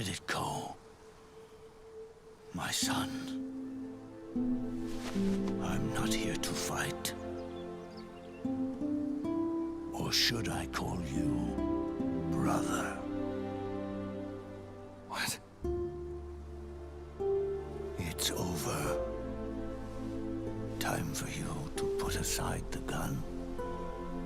Let it go, my son. I'm not here to fight. Or should I call you brother? What? It's over. Time for you to put aside the gun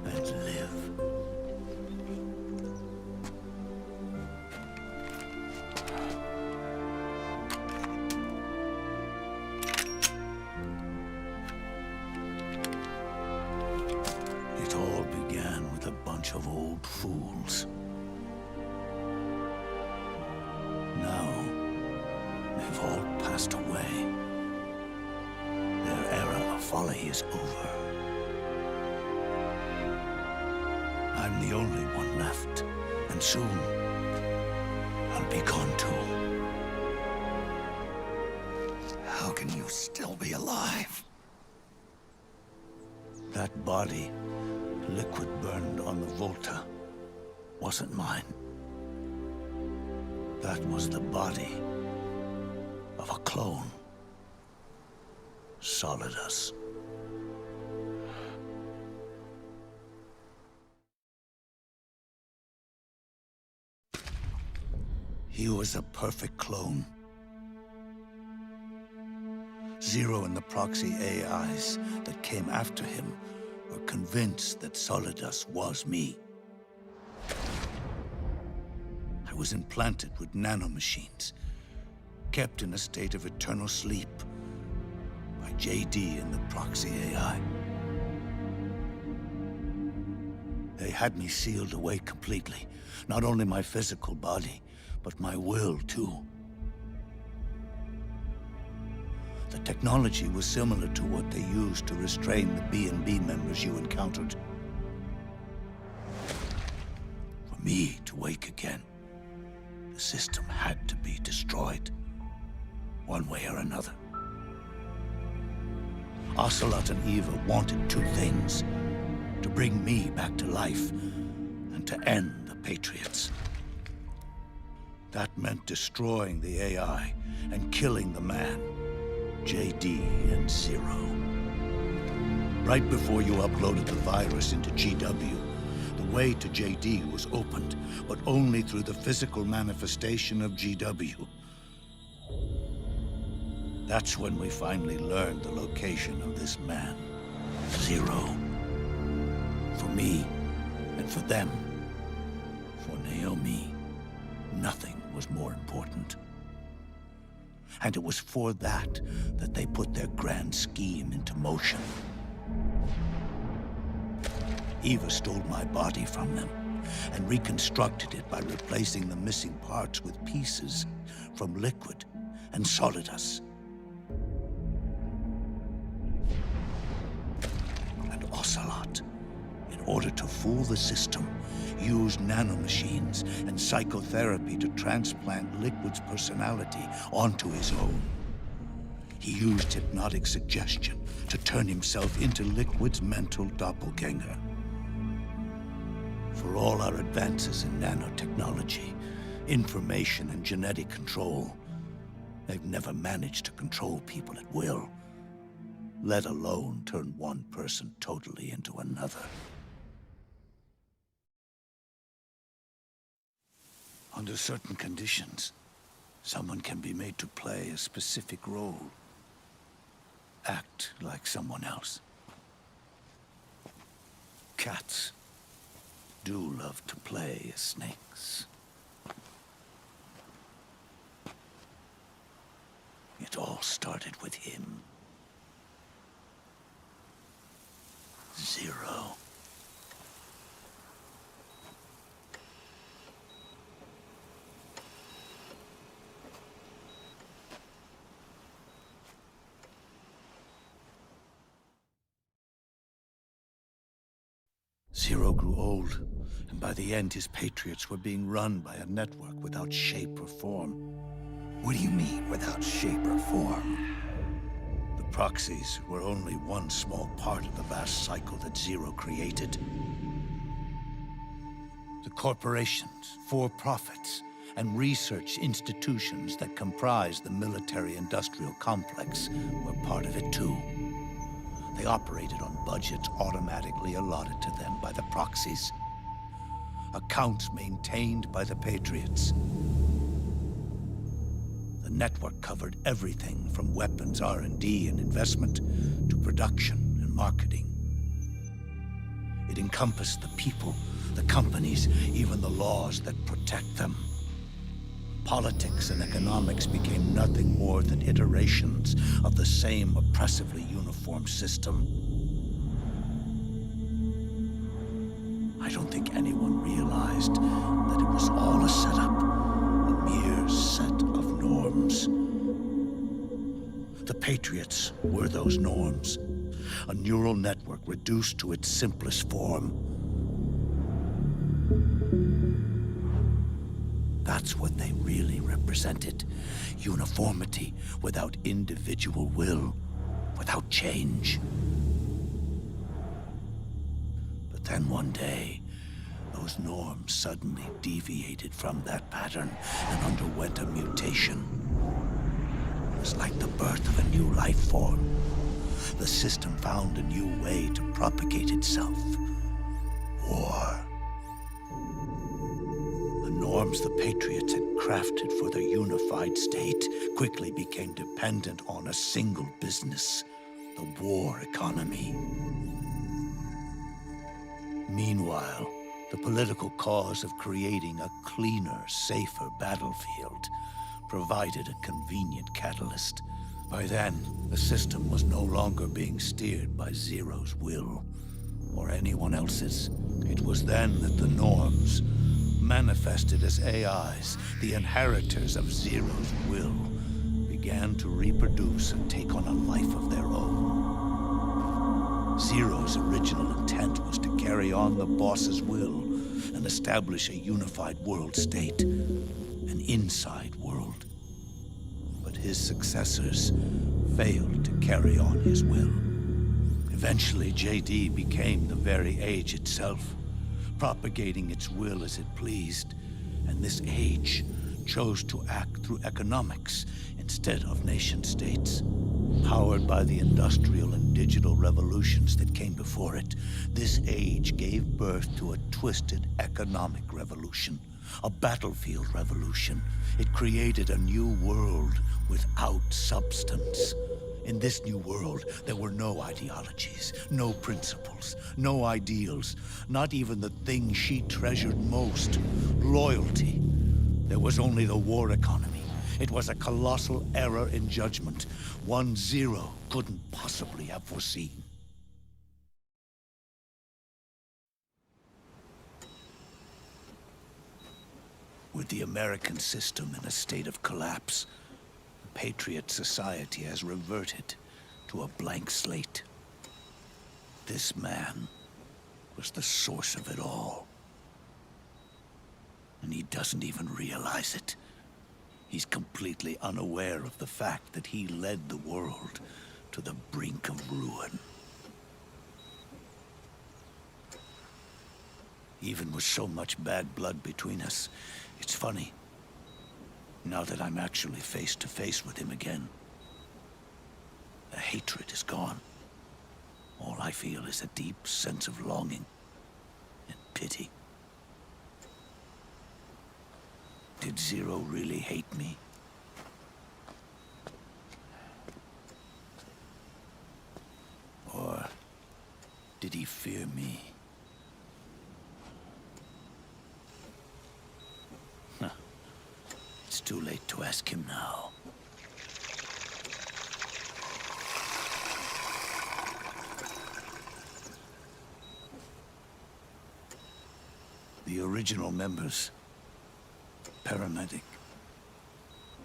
and live. It all began with a bunch of old fools. Now, they've all passed away. Their era of folly is over. I'm the only one left, and soon I'll be gone too. How can you still be alive? That body, liquid burned on the Volta, wasn't mine. That was the body of a clone. Solidus. He was a perfect clone. Zero and the proxy AIs that came after him were convinced that Solidus was me. I was implanted with nanomachines, kept in a state of eternal sleep by JD and the proxy AI. They had me sealed away completely, not only my physical body, but my will too. The technology was similar to what they used to restrain the B&B members you encountered. For me to wake again, the system had to be destroyed, one way or another. Ocelot and Eva wanted two things: to bring me back to life, and to end the Patriots. That meant destroying the AI and killing the man, JD and Zero. Right before you uploaded the virus into GW, the way to JD was opened, but only through the physical manifestation of GW. That's when we finally learned the location of this man, Zero. For me, and for them, for Naomi, nothing was more important. And it was for that they put their grand scheme into motion. Eva stole my body from them and reconstructed it by replacing the missing parts with pieces from Liquid and Solidus. And Ocelot, in order to fool the system, used nanomachines and psychotherapy to transplant Liquid's personality onto his own. He used hypnotic suggestion to turn himself into Liquid's mental doppelganger. For all our advances in nanotechnology, information and genetic control, they've never managed to control people at will, let alone turn one person totally into another. Under certain conditions, someone can be made to play a specific role. Act like someone else. Cats do love to play as snakes. It all started with him. Zero. Zero grew old, and by the end his Patriots were being run by a network without shape or form. What do you mean, without shape or form? The proxies were only one small part of the vast cycle that Zero created. The corporations, for-profits, and research institutions that comprise the military-industrial complex were part of it too. They operated on budgets automatically allotted to them by the proxies. Accounts maintained by the Patriots. The network covered everything from weapons R&D and investment to production and marketing. It encompassed the people, the companies, even the laws that protect them. Politics and economics became nothing more than iterations of the same oppressively uniform system. I don't think anyone realized that it was all a setup, a mere set of norms. The Patriots were those norms, a neural network reduced to its simplest form. That's what they really represented. Uniformity without individual will, without change. But then one day, those norms suddenly deviated from that pattern and underwent a mutation. It was like the birth of a new life form. The system found a new way to propagate itself. War. The norms the Patriots had crafted for their unified state quickly became dependent on a single business, the war economy. Meanwhile, the political cause of creating a cleaner, safer battlefield provided a convenient catalyst. By then, the system was no longer being steered by Zero's will, or anyone else's. It was then that the norms, manifested as AIs, the inheritors of Zero's will, began to reproduce and take on a life of their own. Zero's original intent was to carry on the boss's will and establish a unified world state, an inside world. But his successors failed to carry on his will. Eventually, JD became the very age itself, propagating its will as it pleased, and this age chose to act through economics instead of nation-states. Powered by the industrial and digital revolutions that came before it, this age gave birth to a twisted economic revolution, a battlefield revolution. It created a new world without substance. In this new world, there were no ideologies, no principles, no ideals, not even the thing she treasured most, loyalty. There was only the war economy. It was a colossal error in judgment, one Zero couldn't possibly have foreseen. With the American system in a state of collapse, the Patriot society has reverted to a blank slate. This man was the source of it all. And he doesn't even realize it. He's completely unaware of the fact that he led the world to the brink of ruin. Even with so much bad blood between us, it's funny. Now that I'm actually face to face with him again, the hatred is gone. All I feel is a deep sense of longing and pity. Did Zero really hate me? Or did he fear me? Huh. It's too late to ask him now. The original members. Paramedic,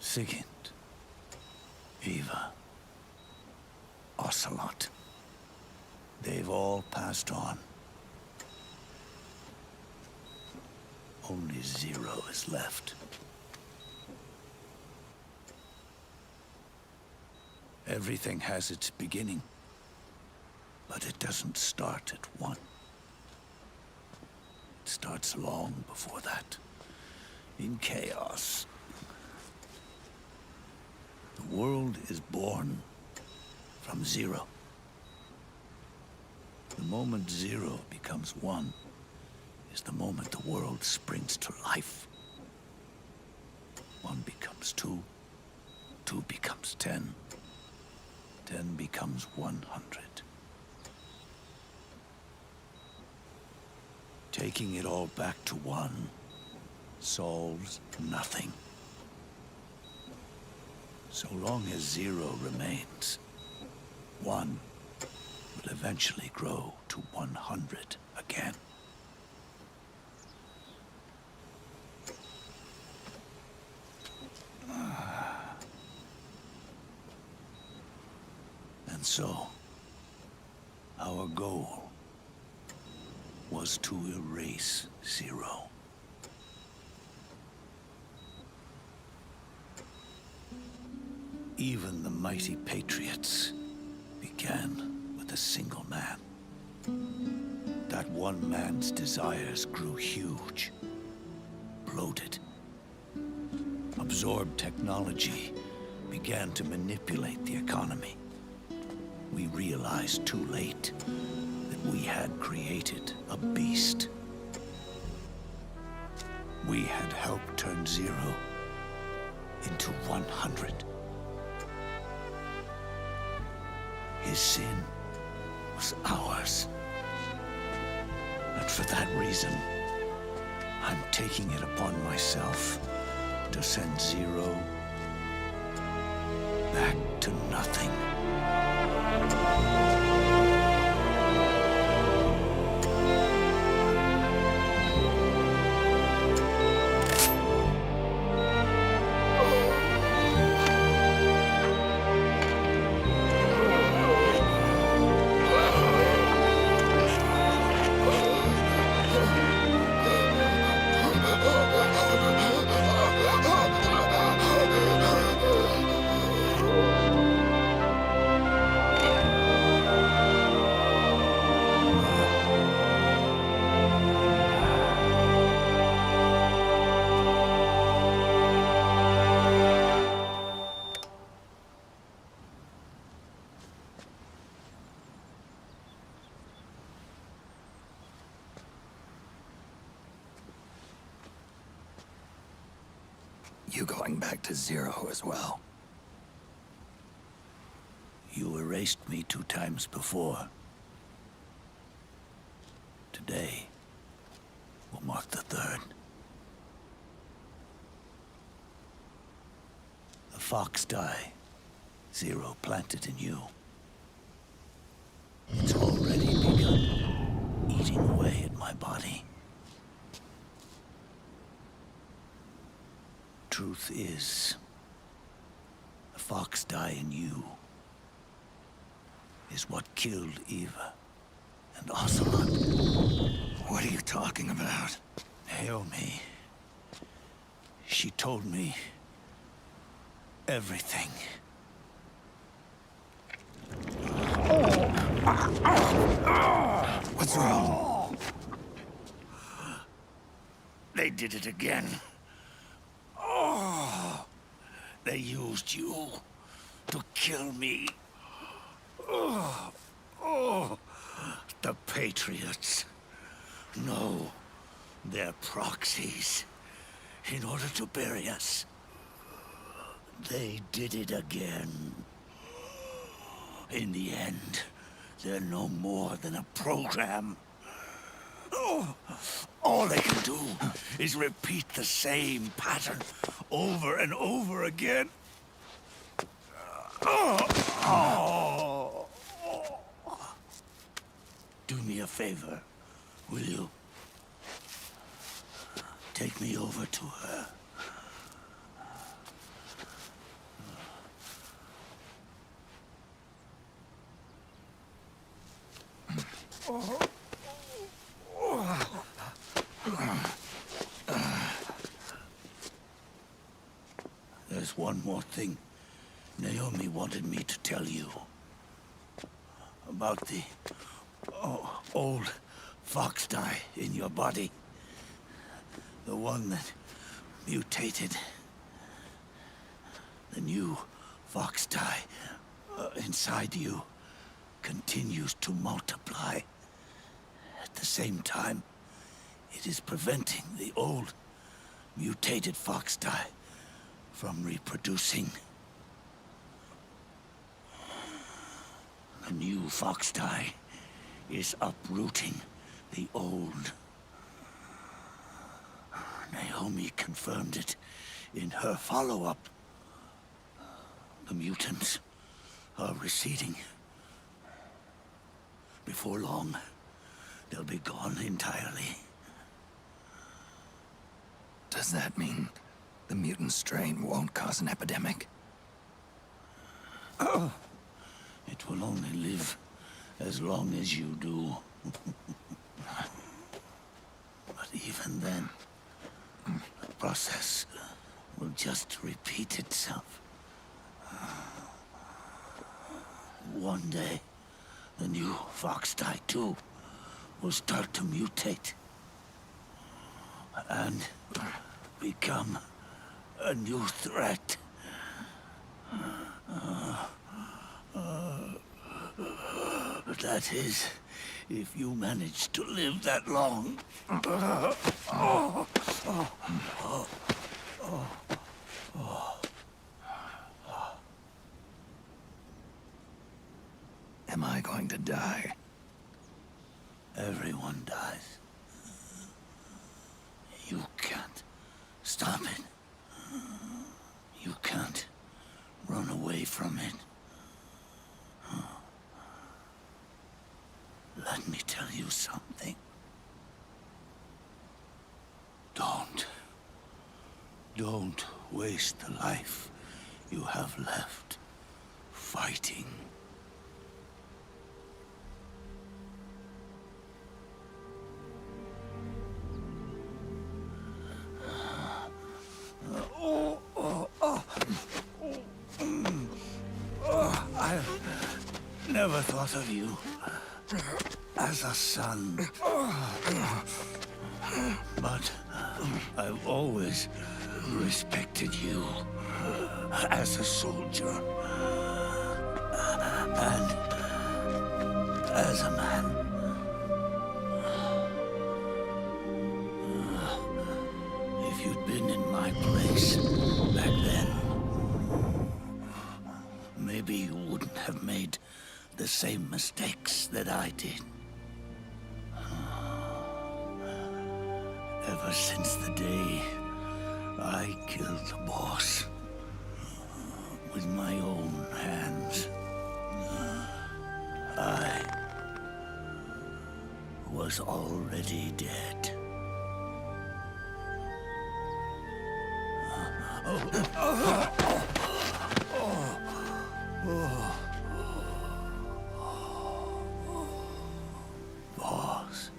Sigint, Eva, Ocelot. They've all passed on. Only Zero is left. Everything has its beginning, but it doesn't start at one. It starts long before that. in chaos. The world is born from zero. The moment zero becomes one is the moment the world springs to life. One becomes two, two becomes 10, 10 becomes 100. Taking it all back to one solves nothing. So long as zero remains, one will eventually grow to 100 again. And so, our goal was to erase zero. Even the mighty Patriots began with a single man. That one man's desires grew huge, bloated, absorbed technology, began to manipulate the economy. We realized too late that we had created a beast. We had helped turn zero into 100. His sin was ours. And for that reason, I'm taking it upon myself to send zero back to nothing. You going back to zero as well? You erased me 2 times before. Today will mark the 3rd. The fox die zero planted in you. It's already begun eating away at my body. Truth is, the fox die in you is what killed Eva and Ocelot. What are you talking about? Naomi. She told me everything. What's wrong? They did it again. They used you to kill me. The Patriots. No, they're proxies. In order to bury us. They did it again. In the end, they're no more than a program. All they can do is repeat the same pattern over and over again. Do me a favor, will you? Take me over to her. There's one more thing Naomi wanted me to tell you. About the old fox die in your body. The one that mutated. The new fox tie inside you continues to multiply. At the same time, it is preventing the old mutated fox tie from reproducing. The new fox tie is uprooting the old. Naomi confirmed it in her follow-up. The mutants are receding. Before long, they'll be gone entirely. Does that mean the mutant strain won't cause an epidemic? It will only live as long as you do. But even then, the process will just repeat itself. One day, the new fox tie too will start to mutate and become a new threat. That is, if you manage to live that long. Am I going to die? Everyone dies. You can't stop it. You can't run away from it. Let me tell you something. Don't waste the life you have left fighting. I never thought of you as a son. But I've always respected you as a soldier and as a man. If you'd been in my place back then, maybe you wouldn't have made the same mistakes that I did. Ever since the day I killed the boss with my own hands, I was already dead. Boss,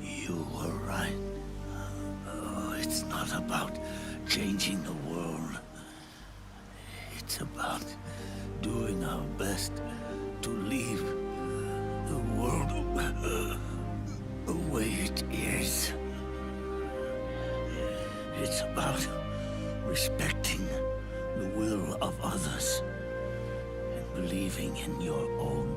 you were right. It's not about changing the world. It's about doing our best to leave the world the way it is. It's about respecting the will of others and believing in your own.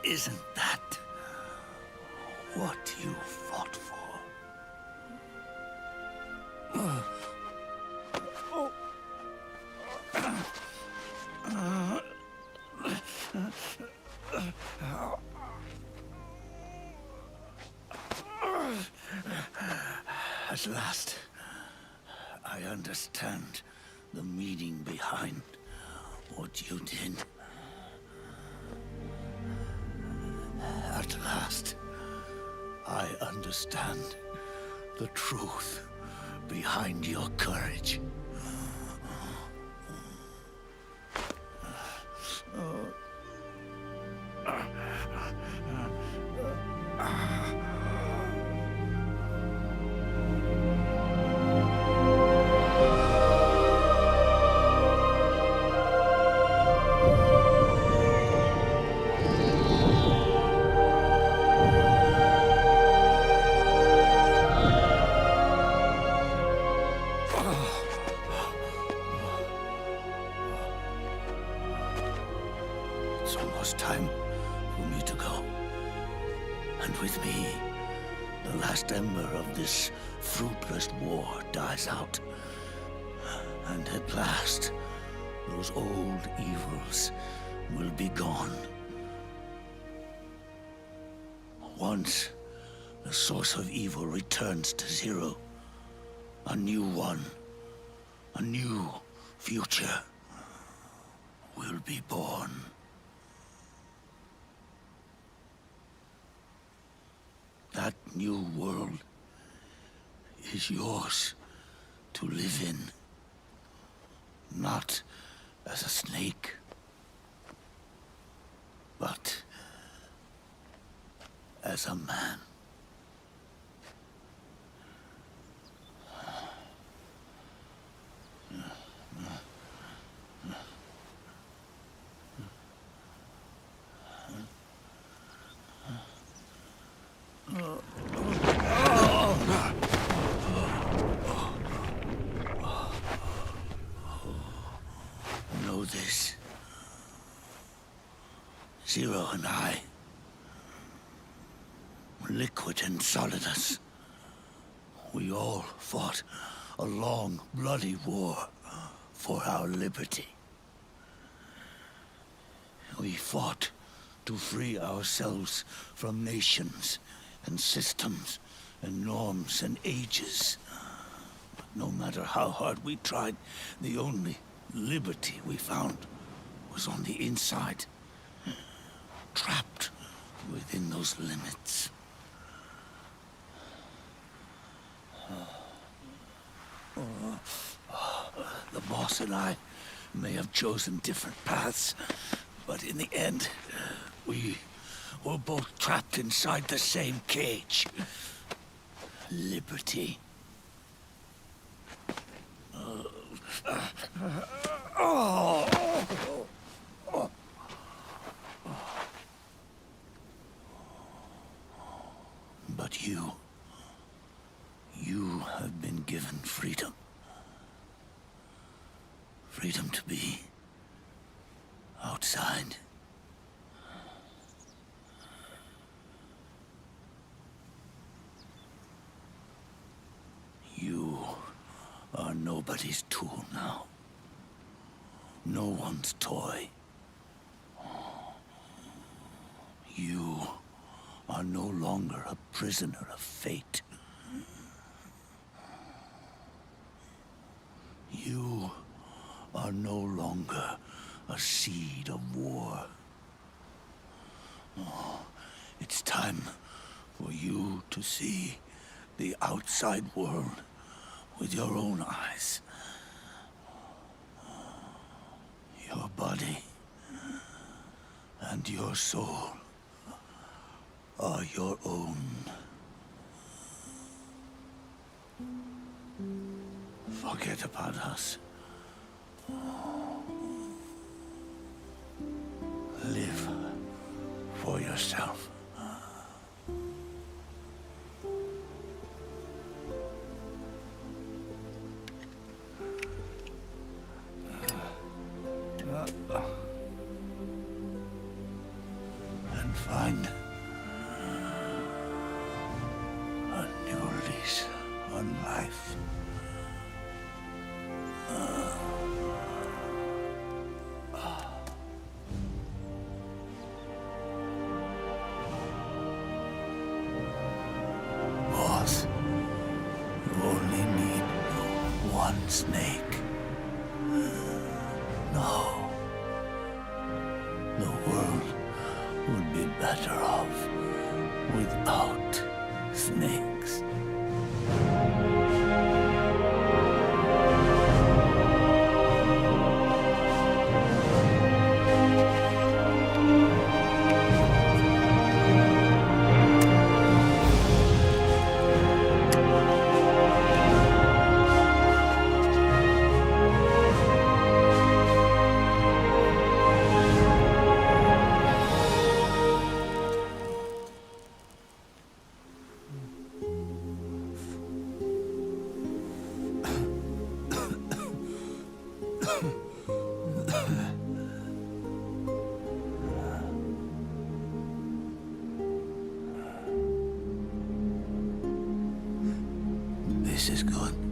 Isn't that what you fought for? At last, I understand the meaning behind what you did. At last, I understand the truth behind your courage. for me to go. And with me, the last ember of this fruitless war dies out. And at last, those old evils will be gone. Once the source of evil returns to zero, a new one, a new future will be born. That new world is yours to live in, not as a snake, but as a man. Know this. Zero and I, liquid and solidus, we all fought a long, bloody war for our liberty. We fought to free ourselves from nations and systems and norms and ages. But no matter how hard we tried, the only liberty we found was on the inside, trapped within those limits. The boss and I may have chosen different paths, but in the end, we were both trapped inside the same cage. Liberty. But you have been given freedom. Freedom to be outside. You are nobody's tool now. No one's toy. You are no longer a prisoner of fate. You are no longer a seed of war. It's time for you to see the outside world with your own eyes. Your body and your soul are your own. Forget about us. Live for yourself. And find a new lease on life. Boss, you only need one snake. No. The world would be better off without snakes. This is good.